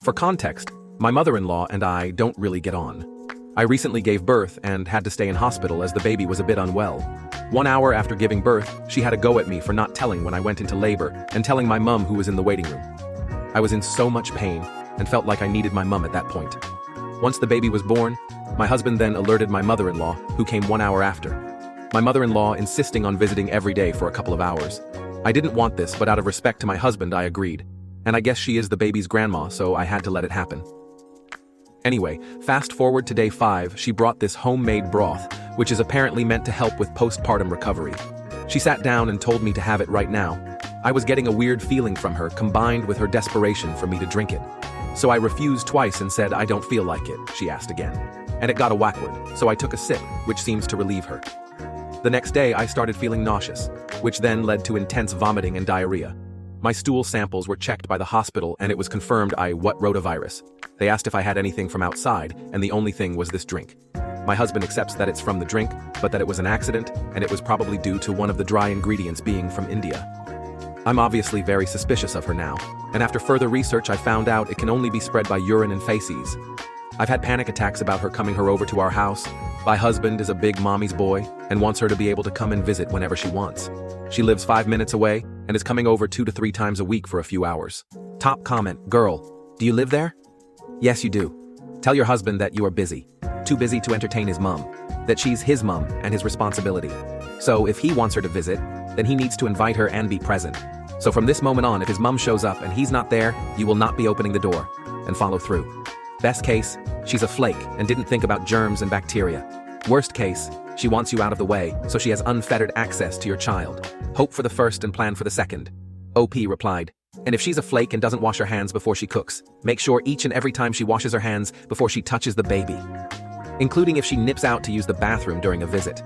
For context, my mother-in-law and I don't really get on. I recently gave birth and had to stay in hospital as the baby was a bit unwell. 1 hour after giving birth, she had a go at me for not telling when I went into labor and telling my mum who was in the waiting room. I was in so much pain and felt like I needed my mum at that point. Once the baby was born, my husband then alerted my mother-in-law, who came 1 hour after. My mother-in-law insisting on visiting every day for a couple of hours. I didn't want this, but out of respect to my husband, I agreed. And I guess she is the baby's grandma, so I had to let it happen. Anyway, fast forward to day 5, she brought this homemade broth, which is apparently meant to help with postpartum recovery. She sat down and told me to have it right now. I was getting a weird feeling from her, combined with her desperation for me to drink it. So I refused twice and said, "I don't feel like it," she asked again. And it got a whackwood, so I took a sip, which seems to relieve her. The next day, I started feeling nauseous, which then led to intense vomiting and diarrhea. My stool samples were checked by the hospital and it was confirmed I rotavirus. They asked if I had anything from outside, and the only thing was this drink. My husband accepts that it's from the drink, but that it was an accident, and it was probably due to one of the dry ingredients being from India. I'm obviously very suspicious of her now, and after further research I found out it can only be spread by urine and feces. I've had panic attacks about her coming over to our house. My husband is a big mommy's boy and wants her to be able to come and visit whenever she wants. She lives 5 minutes away and is coming over 2 to 3 times a week for a few hours. Top comment, girl, do you live there? Yes, you do. Tell your husband that you are busy. Too busy to entertain his mum. That she's his mum and his responsibility. So if he wants her to visit, then he needs to invite her and be present. So from this moment on, if his mum shows up and he's not there, you will not be opening the door, and follow through. Best case, she's a flake and didn't think about germs and bacteria. Worst case, she wants you out of the way, so she has unfettered access to your child. Hope for the first and plan for the second. OP replied, and if she's a flake and doesn't wash her hands before she cooks, make sure each and every time she washes her hands before she touches the baby. Including if she nips out to use the bathroom during a visit.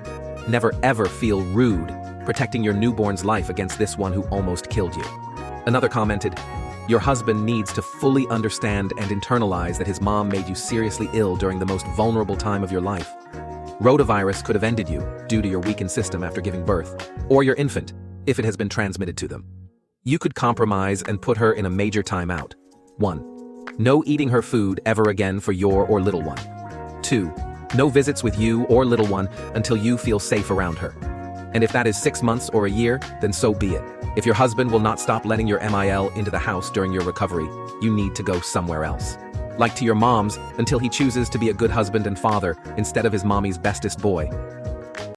Never ever feel rude, protecting your newborn's life against this one who almost killed you. Another commented, your husband needs to fully understand and internalize that his mom made you seriously ill during the most vulnerable time of your life. Rotavirus could have ended you due to your weakened system after giving birth, or your infant, if it has been transmitted to them. You could compromise and put her in a major timeout. 1. No eating her food ever again for your or little one. 2. No visits with you or little one until you feel safe around her. And if that is 6 months or a year, then so be it. If your husband will not stop letting your MIL into the house during your recovery, you need to go somewhere else. Like to your mom's, until he chooses to be a good husband and father instead of his mommy's bestest boy.